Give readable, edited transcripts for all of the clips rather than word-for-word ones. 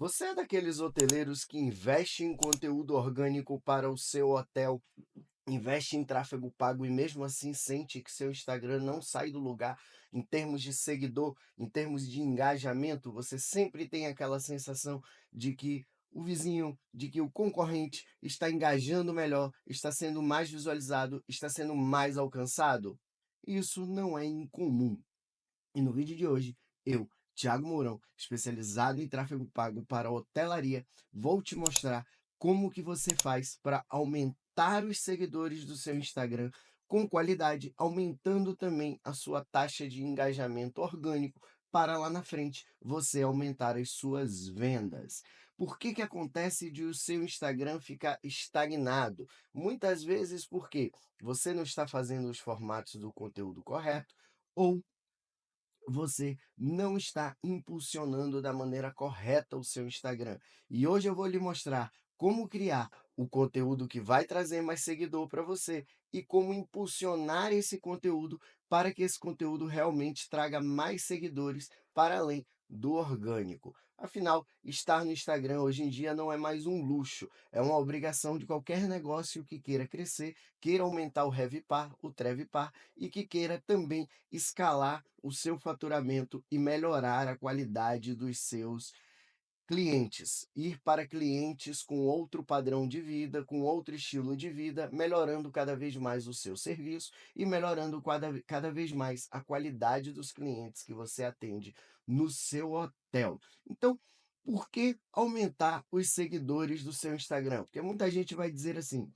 Você é daqueles hoteleiros que investe em conteúdo orgânico para o seu hotel, investe em tráfego pago e mesmo assim sente que seu Instagram não sai do lugar em termos de seguidor, em termos de engajamento? Você sempre tem aquela sensação de que o vizinho, de que o concorrente está engajando melhor, está sendo mais visualizado, está sendo mais alcançado? Isso não é incomum. E no vídeo de hoje, eu, Thiago Mourão, especializado em tráfego pago para hotelaria, vou te mostrar como que você faz para aumentar os seguidores do seu Instagram com qualidade, aumentando também a sua taxa de engajamento orgânico para lá na frente você aumentar as suas vendas. Por que que acontece de o seu Instagram ficar estagnado? Muitas vezes porque você não está fazendo os formatos do conteúdo correto ou você não está impulsionando da maneira correta o seu Instagram. E hoje eu vou lhe mostrar como criar o conteúdo que vai trazer mais seguidor para você e como impulsionar esse conteúdo para que esse conteúdo realmente traga mais seguidores para além do orgânico. Afinal, estar no Instagram hoje em dia não é mais um luxo, é uma obrigação de qualquer negócio que queira crescer, queira aumentar o Revipar, o Trevipar e que queira também escalar o seu faturamento e melhorar a qualidade dos seus clientes, ir para clientes com outro padrão de vida, com outro estilo de vida, melhorando cada vez mais o seu serviço e melhorando cada vez mais a qualidade dos clientes que você atende no seu hotel. Então, por que aumentar os seguidores do seu Instagram? Porque muita gente vai dizer assim: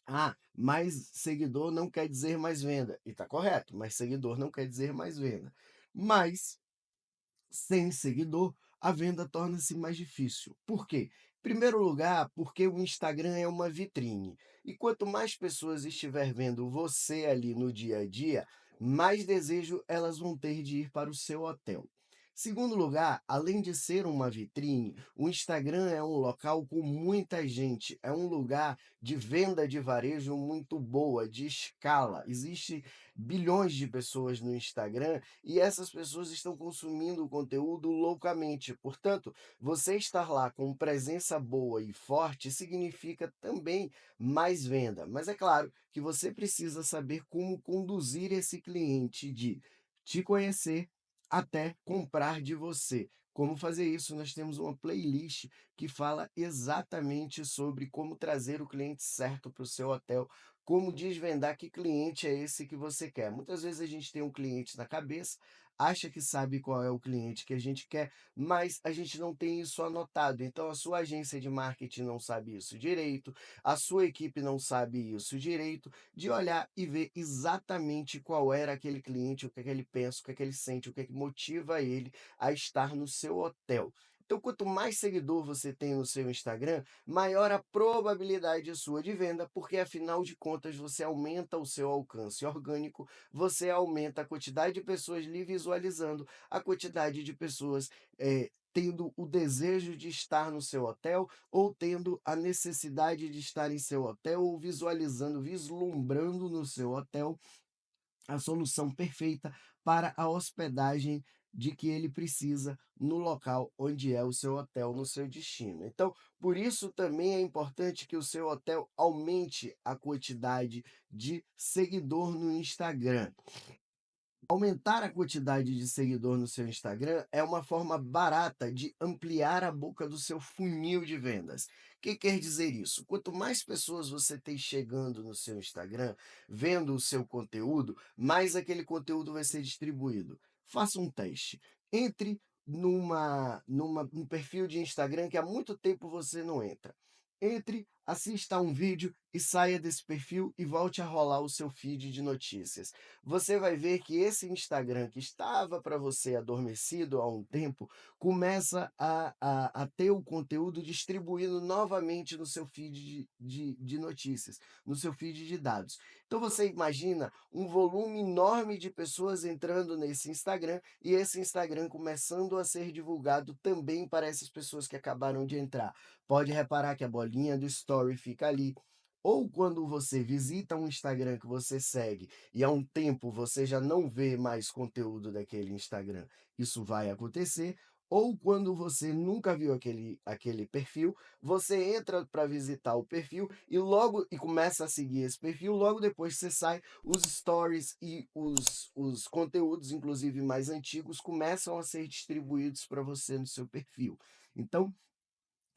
ah, mais seguidor não quer dizer mais venda. E está correto, mais seguidor não quer dizer mais venda. Mas sem seguidor, a venda torna-se mais difícil. Por quê? Em primeiro lugar, porque o Instagram é uma vitrine. E quanto mais pessoas estiver vendo você ali no dia a dia, mais desejo elas vão ter de ir para o seu hotel. Segundo lugar, além de ser uma vitrine, o Instagram é um local com muita gente, é um lugar de venda de varejo muito boa, de escala. Existe bilhões de pessoas no Instagram e essas pessoas estão consumindo o conteúdo loucamente. Portanto, você estar lá com presença boa e forte significa também mais venda. Mas é claro que você precisa saber como conduzir esse cliente de te conhecer até comprar de você. Como fazer isso? Nós temos uma playlist que fala exatamente sobre como trazer o cliente certo para o seu hotel, como desvendar que cliente é esse que você quer. Muitas vezes a gente tem um cliente na cabeça, acha que sabe qual é o cliente que a gente quer, mas a gente não tem isso anotado. Então a sua agência de marketing não sabe isso direito, a sua equipe não sabe isso direito, de olhar e ver exatamente qual era aquele cliente, o que é que ele pensa, o que é que ele sente, o que é que motiva ele a estar no seu hotel. Então, quanto mais seguidor você tem no seu Instagram, maior a probabilidade sua de venda, porque afinal de contas você aumenta o seu alcance orgânico, você aumenta a quantidade de pessoas lhe visualizando, a quantidade de pessoas tendo o desejo de estar no seu hotel ou tendo a necessidade de estar em seu hotel ou visualizando, vislumbrando no seu hotel a solução perfeita para a hospedagem de que ele precisa no local onde é o seu hotel, no seu destino. Então, por isso também é importante que o seu hotel aumente a quantidade de seguidor no Instagram. Aumentar a quantidade de seguidor no seu Instagram é uma forma barata de ampliar a boca do seu funil de vendas. O que quer dizer isso? Quanto mais pessoas você tem chegando no seu Instagram, vendo o seu conteúdo, mais aquele conteúdo vai ser distribuído. Faça um teste. Entre num perfil de Instagram que há muito tempo você não entra. Entre, assista a um vídeo e saia desse perfil e volte a rolar o seu feed de notícias. Você vai ver que esse Instagram que estava para você adormecido há um tempo, começa a ter o conteúdo distribuído novamente no seu feed de notícias, no seu feed de dados. Então você imagina um volume enorme de pessoas entrando nesse Instagram e esse Instagram começando a ser divulgado também para essas pessoas que acabaram de entrar. Pode reparar que a bolinha do story fica ali. Ou quando você visita um Instagram que você segue e há um tempo você já não vê mais conteúdo daquele Instagram, isso vai acontecer. ou quando você nunca viu aquele perfil, você entra para visitar o perfil e começa a seguir esse perfil, logo depois você sai, os stories e os conteúdos, inclusive mais antigos, começam a ser distribuídos para você no seu perfil. Então,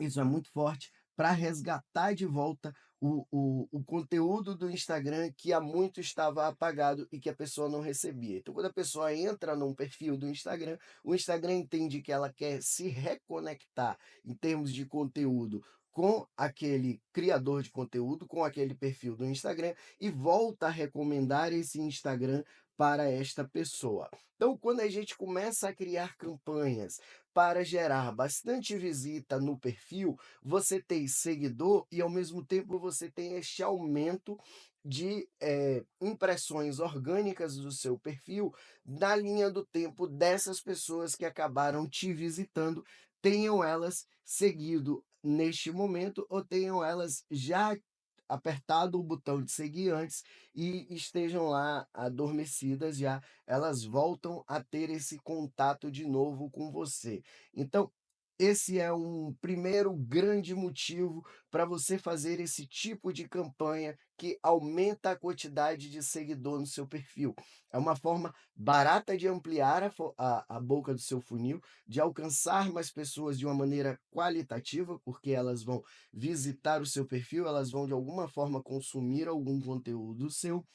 isso é muito forte para resgatar de volta o conteúdo do Instagram que há muito estava apagado e que a pessoa não recebia. Então, quando a pessoa entra num perfil do Instagram, o Instagram entende que ela quer se reconectar em termos de conteúdo com aquele criador de conteúdo, com aquele perfil do Instagram e volta a recomendar esse Instagram para esta pessoa. Então, quando a gente começa a criar campanhas para gerar bastante visita no perfil, você tem seguidor e, ao mesmo tempo, você tem este aumento de impressões orgânicas do seu perfil na linha do tempo dessas pessoas que acabaram te visitando, tenham elas seguido neste momento ou tenham elas já apertado o botão de seguir antes e estejam lá adormecidas já, elas voltam a ter esse contato de novo com você. Então, esse é um primeiro grande motivo para você fazer esse tipo de campanha que aumenta a quantidade de seguidor no seu perfil. É uma forma barata de ampliar a boca do seu funil, de alcançar mais pessoas de uma maneira qualitativa, porque elas vão visitar o seu perfil, elas vão de alguma forma consumir algum conteúdo seu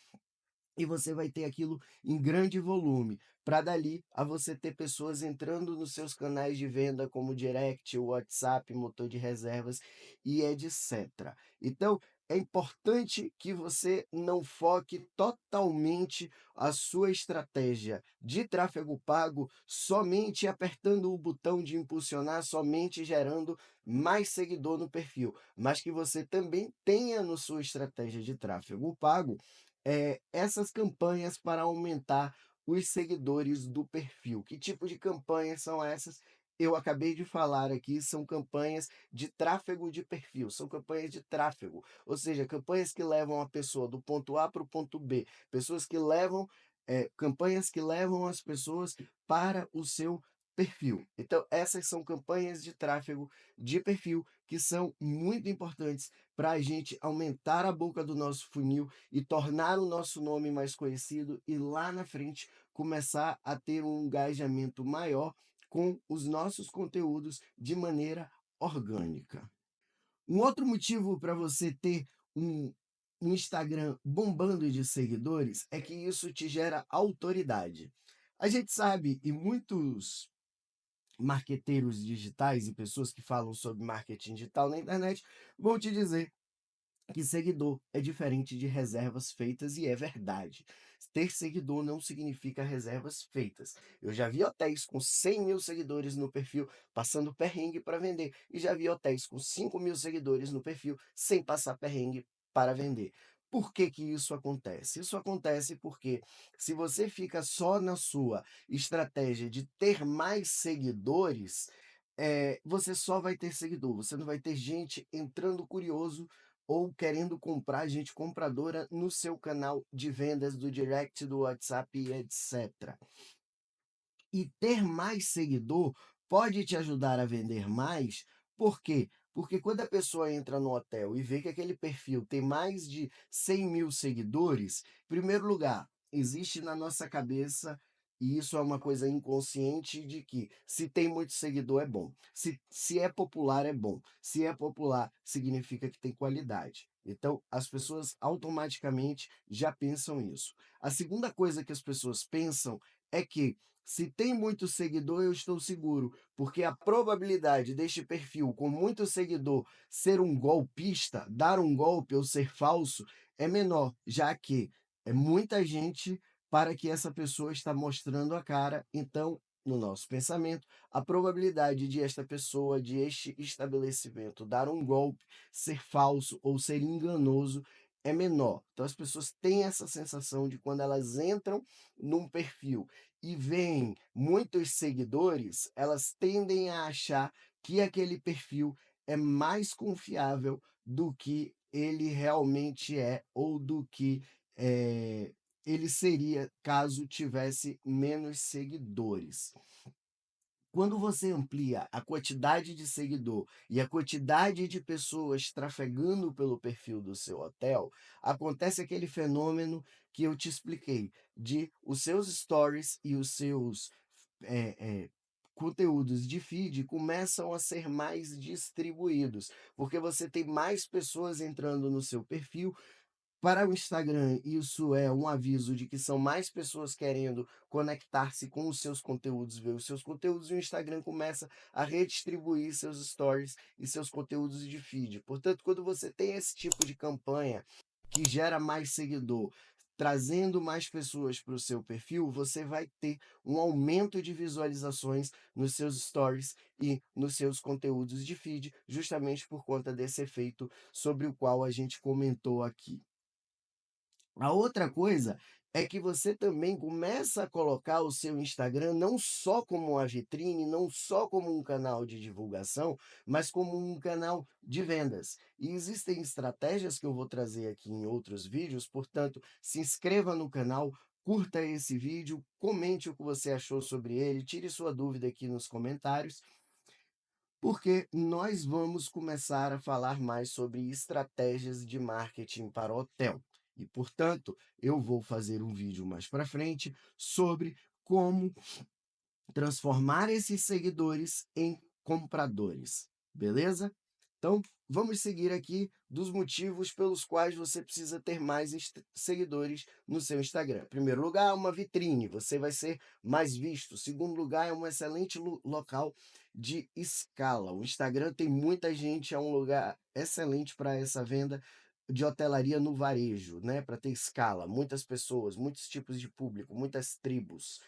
e você vai ter aquilo em grande volume, para dali a você ter pessoas entrando nos seus canais de venda como direct, WhatsApp, motor de reservas e etc. Então, é importante que você não foque totalmente a sua estratégia de tráfego pago somente apertando o botão de impulsionar, somente gerando mais seguidor no perfil, mas que você também tenha na sua estratégia de tráfego pago essas campanhas para aumentar os seguidores do perfil. Que tipo de campanhas são essas? Eu acabei de falar aqui, são campanhas de tráfego de perfil, são campanhas de tráfego, ou seja, campanhas que levam a pessoa do ponto A para o ponto B, pessoas que levam, campanhas que levam as pessoas para o seu perfil. Então, essas são campanhas de tráfego de perfil que são muito importantes para a gente aumentar a boca do nosso funil e tornar o nosso nome mais conhecido e lá na frente começar a ter um engajamento maior com os nossos conteúdos de maneira orgânica. Um outro motivo para você ter um, um Instagram bombando de seguidores é que isso te gera autoridade. A gente sabe, e muitos marqueteiros digitais e pessoas que falam sobre marketing digital na internet vão te dizer que seguidor é diferente de reservas feitas e é verdade. Ter seguidor não significa reservas feitas. Eu já vi hotéis com 100 mil seguidores no perfil passando perrengue para vender e já vi hotéis com 5 mil seguidores no perfil sem passar perrengue para vender. Por que que isso acontece? Isso acontece porque se você fica só na sua estratégia de ter mais seguidores, você só vai ter seguidor, você não vai ter gente entrando curioso ou querendo comprar, gente compradora no seu canal de vendas do direct, do WhatsApp e etc. E ter mais seguidor pode te ajudar a vender mais, por quê? Porque quando a pessoa entra no hotel e vê que aquele perfil tem mais de 100 mil seguidores, em primeiro lugar, existe na nossa cabeça, e isso é uma coisa inconsciente, de que se tem muito seguidor é bom. Se é popular é bom. Se é popular, significa que tem qualidade. Então, as pessoas automaticamente já pensam isso. A segunda coisa que as pessoas pensam é que se tem muito seguidor, eu estou seguro, porque a probabilidade deste perfil com muito seguidor ser um golpista, dar um golpe ou ser falso, é menor, já que é muita gente para que essa pessoa está mostrando a cara. Então, no nosso pensamento, a probabilidade de esta pessoa, de este estabelecimento dar um golpe, ser falso ou ser enganoso é menor. Então, as pessoas têm essa sensação de quando elas entram num perfil e veem muitos seguidores, elas tendem a achar que aquele perfil é mais confiável do que ele realmente é ou do que ele seria caso tivesse menos seguidores. Quando você amplia a quantidade de seguidor e a quantidade de pessoas trafegando pelo perfil do seu hotel, acontece aquele fenômeno que eu te expliquei, de os seus stories e os seus eh eh, conteúdos de feed começam a ser mais distribuídos, porque você tem mais pessoas entrando no seu perfil. Para o Instagram, isso é um aviso de que são mais pessoas querendo conectar-se com os seus conteúdos, ver os seus conteúdos, e o Instagram começa a redistribuir seus stories e seus conteúdos de feed. Portanto, quando você tem esse tipo de campanha que gera mais seguidor, trazendo mais pessoas para o seu perfil, você vai ter um aumento de visualizações nos seus stories e nos seus conteúdos de feed, justamente por conta desse efeito sobre o qual a gente comentou aqui. A outra coisa é que você também começa a colocar o seu Instagram não só como uma vitrine, não só como um canal de divulgação, mas como um canal de vendas. E existem estratégias que eu vou trazer aqui em outros vídeos, portanto, se inscreva no canal, curta esse vídeo, comente o que você achou sobre ele, tire sua dúvida aqui nos comentários, porque nós vamos começar a falar mais sobre estratégias de marketing para hotel. E, portanto, eu vou fazer um vídeo mais para frente sobre como transformar esses seguidores em compradores, beleza? Então, vamos seguir aqui dos motivos pelos quais você precisa ter mais seguidores no seu Instagram. Primeiro lugar, uma vitrine, você vai ser mais visto. Segundo lugar, é um excelente local de escala. O Instagram tem muita gente, é um lugar excelente para essa venda de hotelaria no varejo, né? Para ter escala, muitas pessoas, muitos tipos de público, muitas tribos.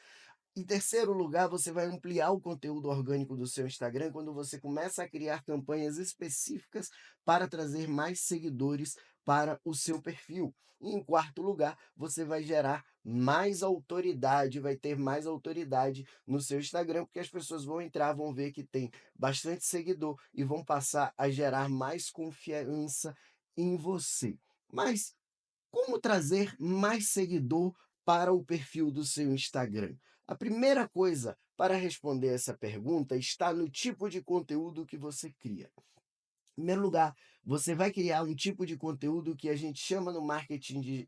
Em terceiro lugar, você vai ampliar o conteúdo orgânico do seu Instagram quando você começa a criar campanhas específicas para trazer mais seguidores para o seu perfil. E em quarto lugar, você vai gerar mais autoridade, vai ter mais autoridade no seu Instagram, porque as pessoas vão entrar, vão ver que tem bastante seguidor e vão passar a gerar mais confiança em você. Mas como trazer mais seguidor para o perfil do seu Instagram? A primeira coisa para responder essa pergunta está no tipo de conteúdo que você cria. Em primeiro lugar, você vai criar um tipo de conteúdo que a gente chama no marketing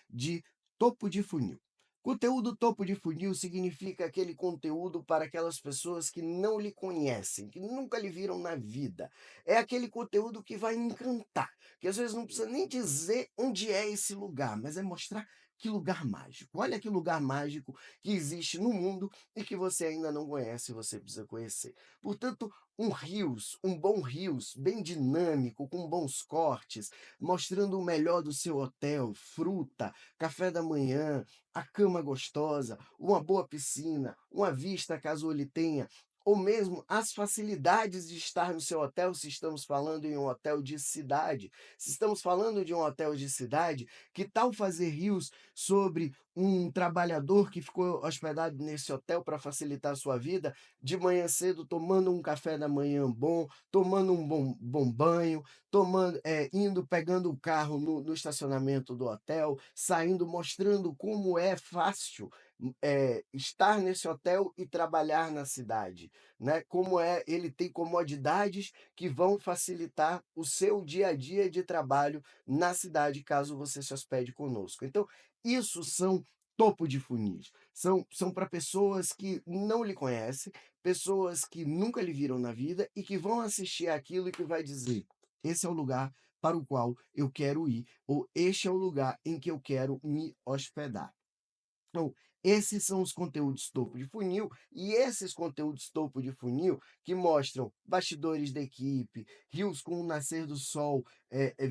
de topo de funil. Conteúdo topo de funil significa aquele conteúdo para aquelas pessoas que não lhe conhecem, que nunca lhe viram na vida. É aquele conteúdo que vai encantar, que às vezes não precisa nem dizer onde é esse lugar, mas é mostrar que lugar mágico. Olha que lugar mágico que existe no mundo e que você ainda não conhece e você precisa conhecer. Portanto, um bom reels, bem dinâmico, com bons cortes, mostrando o melhor do seu hotel, fruta, café da manhã, a cama gostosa, uma boa piscina, uma vista caso ele tenha, ou mesmo as facilidades de estar no seu hotel, se estamos falando em um hotel de cidade. Se estamos falando de um hotel de cidade, que tal fazer reels sobre um trabalhador que ficou hospedado nesse hotel para facilitar a sua vida, de manhã cedo tomando um café da manhã bom, tomando um bom banho, indo, pegando o carro no estacionamento do hotel, saindo, mostrando como é fácil, estar nesse hotel e trabalhar na cidade, né, como ele tem comodidades que vão facilitar o seu dia a dia de trabalho na cidade, caso você se hospede conosco. Então, isso são topo de funis, são para pessoas que não lhe conhecem, pessoas que nunca lhe viram na vida e que vão assistir aquilo e que vai dizer: "Esse é o lugar para o qual eu quero ir", ou "Este é o lugar em que eu quero me hospedar". Então, esses são os conteúdos topo de funil, e esses conteúdos topo de funil que mostram bastidores da equipe, rios com o nascer do sol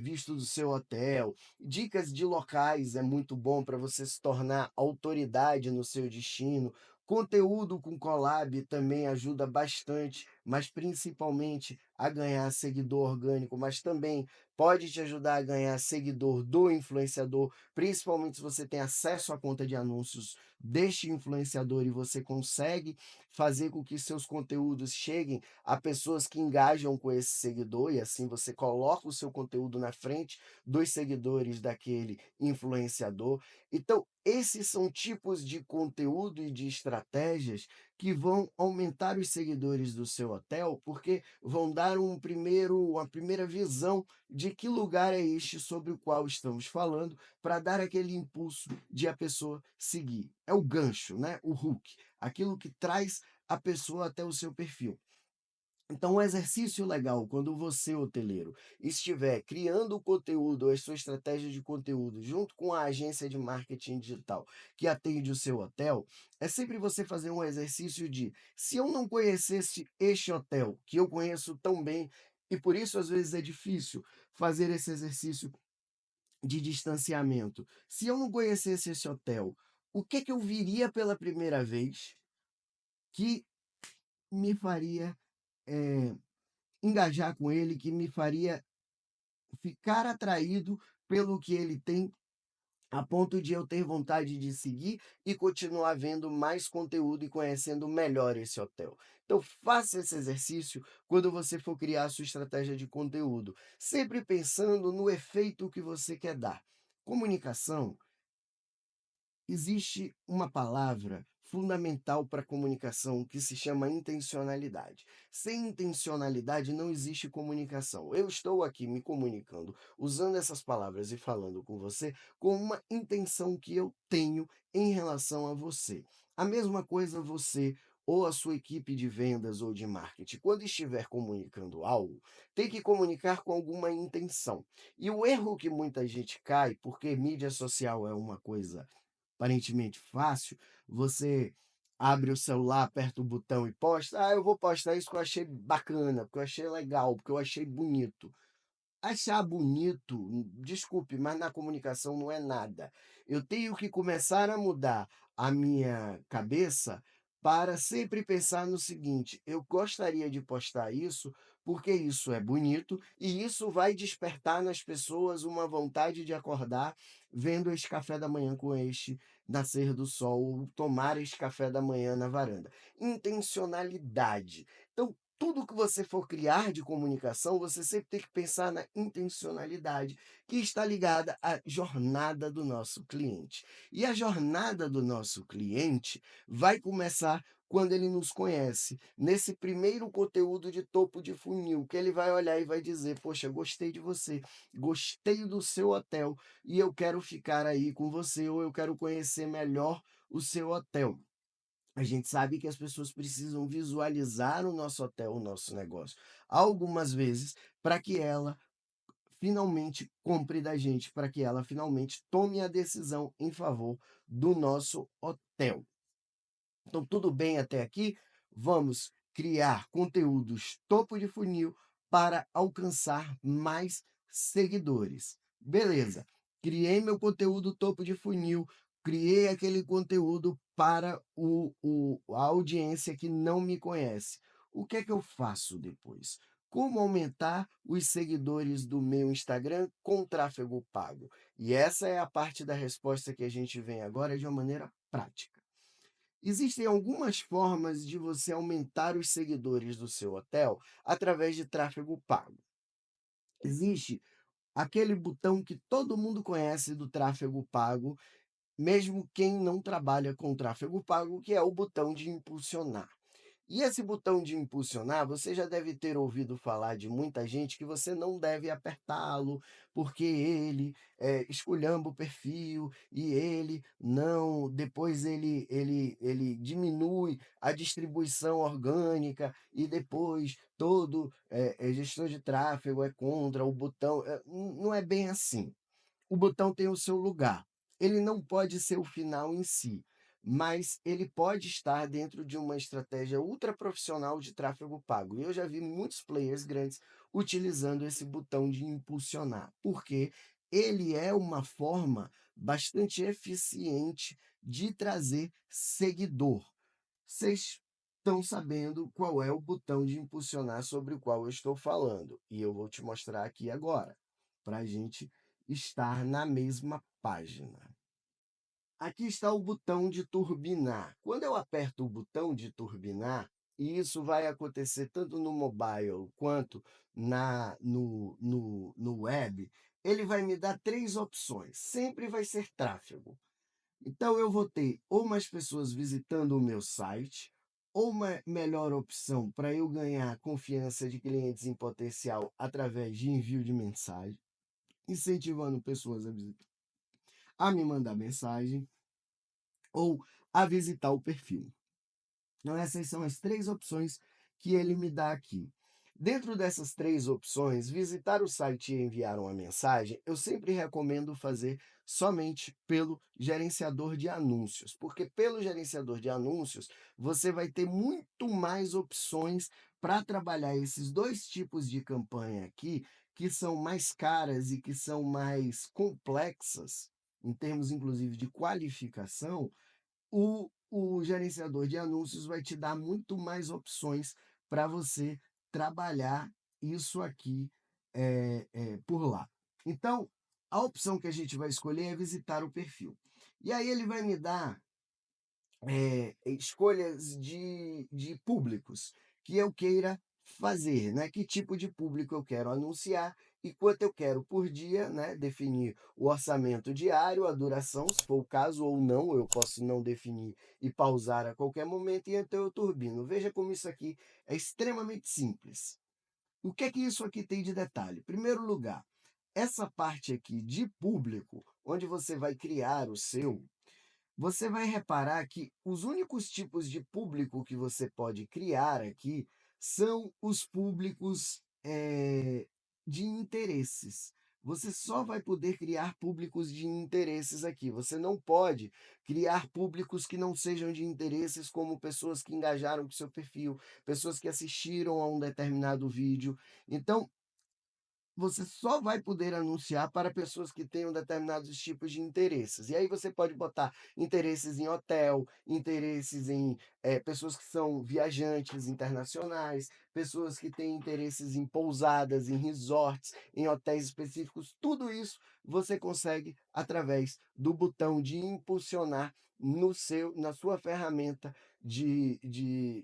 visto do seu hotel, dicas de locais é muito bom para você se tornar autoridade no seu destino. Conteúdo com collab também ajuda bastante, mas principalmente a ganhar seguidor orgânico, mas também pode te ajudar a ganhar seguidor do influenciador, principalmente se você tem acesso à conta de anúncios deste influenciador e você consegue fazer com que seus conteúdos cheguem a pessoas que engajam com esse seguidor, e assim você coloca o seu conteúdo na frente dos seguidores daquele influenciador. Então, esses são tipos de conteúdo e de estratégias que vão aumentar os seguidores do seu hotel, porque vão dar uma primeira visão de que lugar é este sobre o qual estamos falando, para dar aquele impulso de a pessoa seguir. É o gancho, né? O hook, aquilo que traz a pessoa até o seu perfil. Então, um exercício legal, quando você, hoteleiro, estiver criando o conteúdo, a sua estratégia de conteúdo, junto com a agência de marketing digital que atende o seu hotel, é sempre você fazer um exercício de: se eu não conhecesse este hotel, que eu conheço tão bem, e por isso às vezes é difícil fazer esse exercício de distanciamento. Se eu não conhecesse esse hotel, o que eu viria pela primeira vez que me faria eh, engajar com ele, que me faria ficar atraído pelo que ele tem, a ponto de eu ter vontade de seguir e continuar vendo mais conteúdo e conhecendo melhor esse hotel. Então, faça esse exercício quando você for criar a sua estratégia de conteúdo, sempre pensando no efeito que você quer dar. Comunicação, existe uma palavra fundamental para a comunicação que se chama intencionalidade. Sem intencionalidade não existe comunicação. Eu estou aqui me comunicando, usando essas palavras e falando com você com uma intenção que eu tenho em relação a você. A mesma coisa você ou a sua equipe de vendas ou de marketing, quando estiver comunicando algo, tem que comunicar com alguma intenção. E o erro que muita gente cai, porque mídia social é uma coisa aparentemente fácil, você abre o celular, aperta o botão e posta. Ah, eu vou postar isso que eu achei bacana, porque eu achei legal, porque eu achei bonito. Achar bonito, desculpe, mas na comunicação não é nada. Eu tenho que começar a mudar a minha cabeça para sempre pensar no seguinte: eu gostaria de postar isso porque isso é bonito e isso vai despertar nas pessoas uma vontade de acordar vendo este café da manhã com este nascer do sol, ou tomar este café da manhã na varanda. Intencionalidade. Então, tudo que você for criar de comunicação, você sempre tem que pensar na intencionalidade, que está ligada à jornada do nosso cliente. E a jornada do nosso cliente vai começar quando ele nos conhece, nesse primeiro conteúdo de topo de funil, que ele vai olhar e vai dizer: poxa, gostei de você, gostei do seu hotel e eu quero ficar aí com você, ou eu quero conhecer melhor o seu hotel. A gente sabe que as pessoas precisam visualizar o nosso hotel, o nosso negócio, algumas vezes, para que ela finalmente compre da gente, para que ela finalmente tome a decisão em favor do nosso hotel. Então, tudo bem até aqui? Vamos criar conteúdos topo de funil para alcançar mais seguidores. Beleza. Criei meu conteúdo topo de funil, criei aquele conteúdo para a audiência que não me conhece. O que é que eu faço depois? Como aumentar os seguidores do meu Instagram com tráfego pago? E essa é a parte da resposta que a gente vem agora de uma maneira prática. Existem algumas formas de você aumentar os seguidores do seu hotel através de tráfego pago. Existe aquele botão que todo mundo conhece do tráfego pago, mesmo quem não trabalha com tráfego pago, que é o botão de impulsionar. E esse botão de impulsionar, você já deve ter ouvido falar de muita gente que você não deve apertá-lo, porque ele esculhamba o perfil e ele não, depois ele diminui a distribuição orgânica e depois todo gestor de tráfego é contra o botão. Não é bem assim. O botão tem o seu lugar. Ele não pode ser o final em si, mas ele pode estar dentro de uma estratégia ultra profissional de tráfego pago. E eu já vi muitos players grandes utilizando esse botão de impulsionar, porque ele é uma forma bastante eficiente de trazer seguidor. Vocês estão sabendo qual é o botão de impulsionar sobre o qual eu estou falando, e eu vou te mostrar aqui agora, para a gente estar na mesma página. Aqui está o botão de turbinar. Quando eu aperto o botão de turbinar, e isso vai acontecer tanto no mobile quanto no web, ele vai me dar três opções. Sempre vai ser tráfego. Então, eu vou ter ou mais pessoas visitando o meu site, ou uma melhor opção para eu ganhar confiança de clientes em potencial através de envio de mensagem, incentivando pessoas a me mandar mensagem ou a visitar o perfil. Então, essas são as três opções que ele me dá aqui. Dentro dessas três opções, visitar o site e enviar uma mensagem, eu sempre recomendo fazer somente pelo gerenciador de anúncios, porque pelo gerenciador de anúncios você vai ter muito mais opções para trabalhar esses dois tipos de campanha aqui, que são mais caras e que são mais complexas, em termos inclusive de qualificação. O gerenciador de anúncios vai te dar muito mais opções para você trabalhar isso aqui por lá. Então, a opção que a gente vai escolher é visitar o perfil. E aí ele vai me dar escolhas de públicos que eu queira fazer, né? Que tipo de público eu quero anunciar e quanto eu quero por dia, né? Definir o orçamento diário, a duração, se for o caso, ou não, eu posso não definir e pausar a qualquer momento, e então eu turbino. Veja como isso aqui é extremamente simples. O que é que isso aqui tem de detalhe? Em primeiro lugar, essa parte aqui de público, onde você vai criar o seu, você vai reparar que os únicos tipos de público que você pode criar aqui são os públicos de interesses. Você só vai poder criar públicos de interesses aqui. Você não pode criar públicos que não sejam de interesses, como pessoas que engajaram com seu perfil, pessoas que assistiram a um determinado vídeo. Então, você só vai poder anunciar para pessoas que tenham determinados tipos de interesses. E aí você pode botar interesses em hotel, interesses em pessoas que são viajantes internacionais, pessoas que têm interesses em pousadas, em resorts, em hotéis específicos. Tudo isso você consegue através do botão de impulsionar na sua ferramenta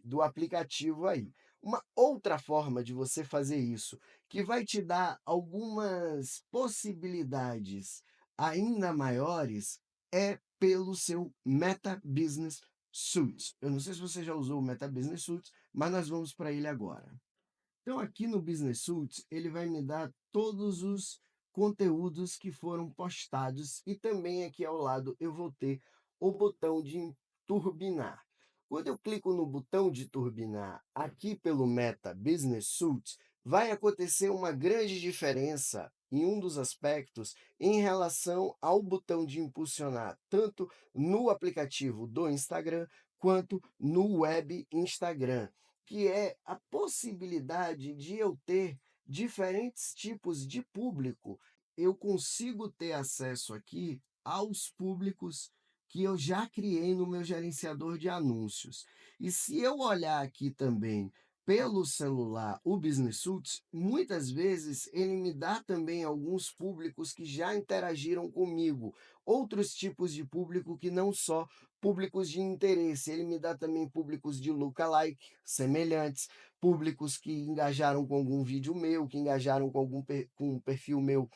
do aplicativo aí. Uma outra forma de você fazer isso que vai te dar algumas possibilidades ainda maiores é pelo seu Meta Business Suite. Eu não sei se você já usou o Meta Business Suite, mas nós vamos para ele agora. Então, aqui no Business Suite, ele vai me dar todos os conteúdos que foram postados e também aqui ao lado eu vou ter o botão de turbinar. Quando eu clico no botão de turbinar aqui pelo Meta Business Suite, vai acontecer uma grande diferença em um dos aspectos em relação ao botão de impulsionar, tanto no aplicativo do Instagram quanto no web Instagram, que é a possibilidade de eu ter diferentes tipos de público. Eu consigo ter acesso aqui aos públicos que eu já criei no meu gerenciador de anúncios. E se eu olhar aqui também pelo celular o Business Suite, muitas vezes ele me dá também alguns públicos que já interagiram comigo, outros tipos de público que não só públicos de interesse, ele me dá também públicos de lookalike, semelhantes, públicos que engajaram com algum vídeo meu, que engajaram com com um perfil meu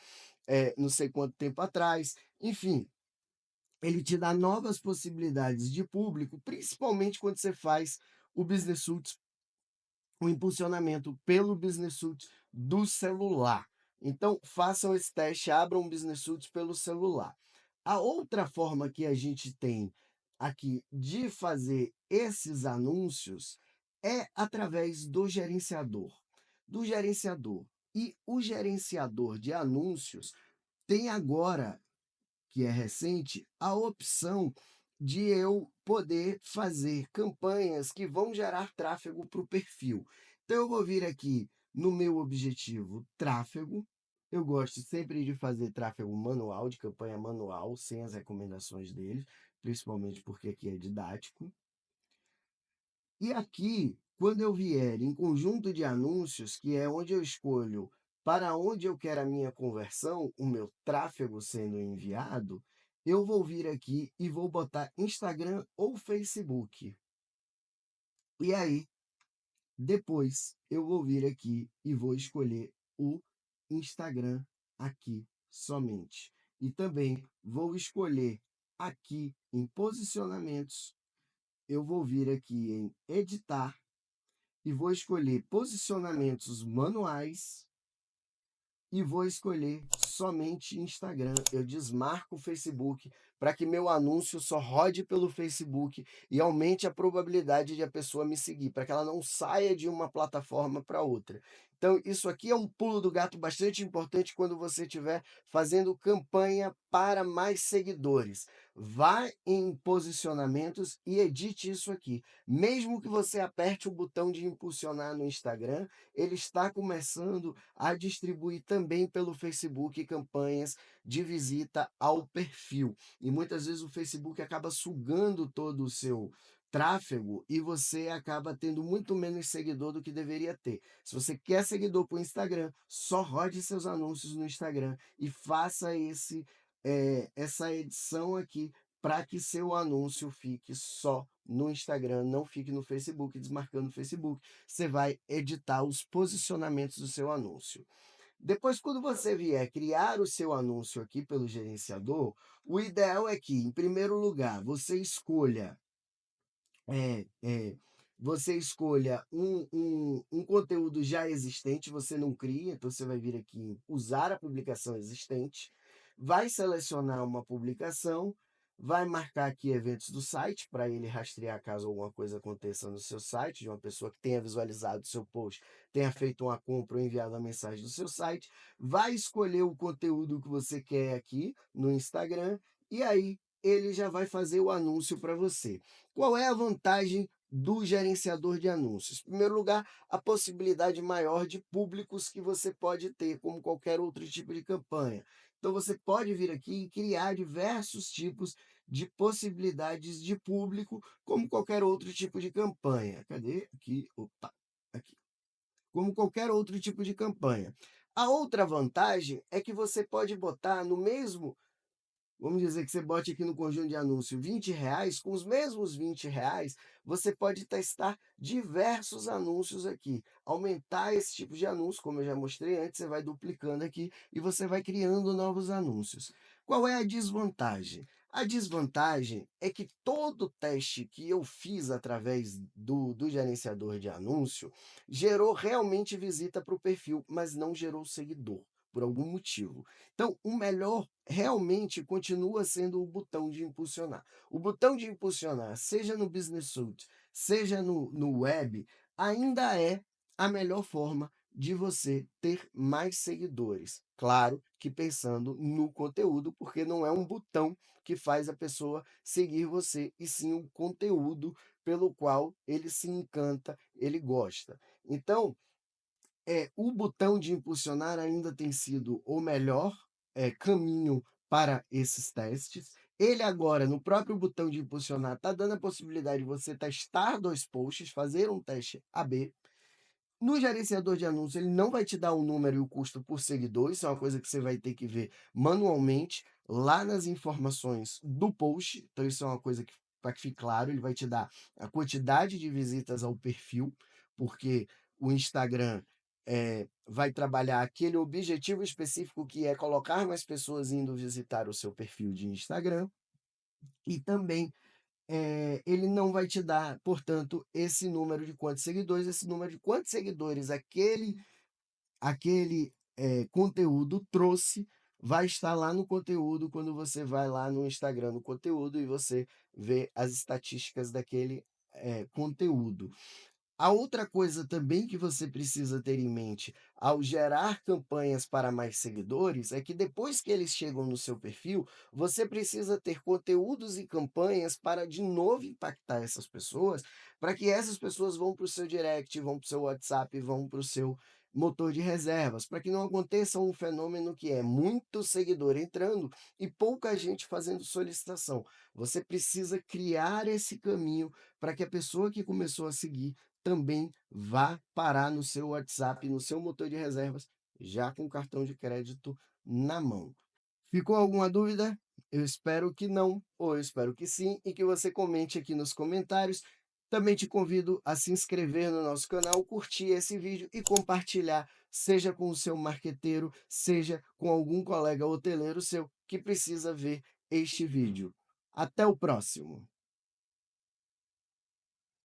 não sei quanto tempo atrás, enfim, ele te dá novas possibilidades de público, principalmente quando você faz o Business Suite, o impulsionamento pelo Business Suite do celular. Então, façam esse teste, abram um Business Suite pelo celular. A outra forma que a gente tem aqui de fazer esses anúncios é através do gerenciador. Do gerenciador. E o gerenciador de anúncios tem agora, que é recente, a opção de eu poder fazer campanhas que vão gerar tráfego para o perfil. Então, eu vou vir aqui no meu objetivo tráfego. Eu gosto sempre de fazer tráfego manual, de campanha manual, sem as recomendações deles, principalmente porque aqui é didático. E aqui, quando eu vier em conjunto de anúncios, que é onde eu escolho para onde eu quero a minha conversão, o meu tráfego sendo enviado, eu vou vir aqui e vou botar Instagram ou Facebook. E aí, depois, eu vou vir aqui e vou escolher o Instagram aqui somente. E também vou escolher aqui em posicionamentos eu vou vir aqui em editar e vou escolher posicionamentos manuais e vou escolher somente Instagram. Eu desmarco o Facebook para que meu anúncio só rode pelo Facebook e aumente a probabilidade de a pessoa me seguir, para que ela não saia de uma plataforma para outra. Então, isso aqui é um pulo do gato bastante importante quando você estiver fazendo campanha para mais seguidores. Vá em posicionamentos e edite isso aqui. Mesmo que você aperte o botão de impulsionar no Instagram, ele está começando a distribuir também pelo Facebook campanhas de visita ao perfil. E muitas vezes o Facebook acaba sugando todo o seu tráfego e você acaba tendo muito menos seguidor do que deveria ter. Se você quer seguidor para o Instagram, só rode seus anúncios no Instagram e faça essa edição aqui para que seu anúncio fique só no Instagram, não fique no Facebook, desmarcando o Facebook. Você vai editar os posicionamentos do seu anúncio. Depois, quando você vier criar o seu anúncio aqui pelo gerenciador, o ideal é que, em primeiro lugar, é, é, você escolha um conteúdo já existente, você não cria, então você vai vir aqui em usar a publicação existente, vai selecionar uma publicação, vai marcar aqui eventos do site, para ele rastrear caso alguma coisa aconteça no seu site, de uma pessoa que tenha visualizado o seu post, tenha feito uma compra ou enviado uma mensagem do seu site, vai escolher o conteúdo que você quer aqui no Instagram, e aí ele já vai fazer o anúncio para você. Qual é a vantagem do gerenciador de anúncios? Em primeiro lugar, a possibilidade maior de públicos que você pode ter, como qualquer outro tipo de campanha. Então, você pode vir aqui e criar diversos tipos de possibilidades de público, como qualquer outro tipo de campanha. Cadê? Aqui, opa, aqui. Como qualquer outro tipo de campanha. A outra vantagem é que você pode botar no mesmo. Vamos dizer que você bote aqui no conjunto de anúncio R$ 20, com os mesmos R$ 20, você pode testar diversos anúncios aqui. Aumentar esse tipo de anúncio, como eu já mostrei antes, você vai duplicando aqui e você vai criando novos anúncios. Qual é a desvantagem? A desvantagem é que todo teste que eu fiz através do gerenciador de anúncio gerou realmente visita para o perfil, mas não gerou seguidor, por algum motivo. Então, o melhor realmente continua sendo o botão de impulsionar. O botão de impulsionar, seja no Business Suite, seja no web, ainda é a melhor forma de você ter mais seguidores. Claro que pensando no conteúdo, porque não é um botão que faz a pessoa seguir você, e sim o conteúdo pelo qual ele se encanta, ele gosta. Então, o botão de impulsionar ainda tem sido o melhor caminho para esses testes. Ele agora, no próprio botão de impulsionar, está dando a possibilidade de você testar 2 posts, fazer um teste AB. No gerenciador de anúncios, ele não vai te dar o número e o custo por seguidor, isso é uma coisa que você vai ter que ver manualmente lá nas informações do post. Então, isso é uma coisa que, para que fique claro, ele vai te dar a quantidade de visitas ao perfil, porque o Instagram vai trabalhar aquele objetivo específico que é colocar mais pessoas indo visitar o seu perfil de Instagram, e também ele não vai te dar, portanto, esse número de quantos seguidores, esse número de quantos seguidores aquele conteúdo trouxe, vai estar lá no conteúdo quando você vai lá no Instagram no conteúdo e você vê as estatísticas daquele conteúdo. A outra coisa também que você precisa ter em mente ao gerar campanhas para mais seguidores é que depois que eles chegam no seu perfil, você precisa ter conteúdos e campanhas para de novo impactar essas pessoas, para que essas pessoas vão para o seu direct, vão para o seu WhatsApp, vão para o seu motor de reservas, para que não aconteça um fenômeno que é muito seguidor entrando e pouca gente fazendo solicitação. Você precisa criar esse caminho para que a pessoa que começou a seguir também vá parar no seu WhatsApp, no seu motor de reservas, já com o cartão de crédito na mão. Ficou alguma dúvida? Eu espero que não, ou eu espero que sim, e que você comente aqui nos comentários. Também te convido a se inscrever no nosso canal, curtir esse vídeo e compartilhar, seja com o seu marqueteiro, seja com algum colega hoteleiro seu que precisa ver este vídeo. Até o próximo!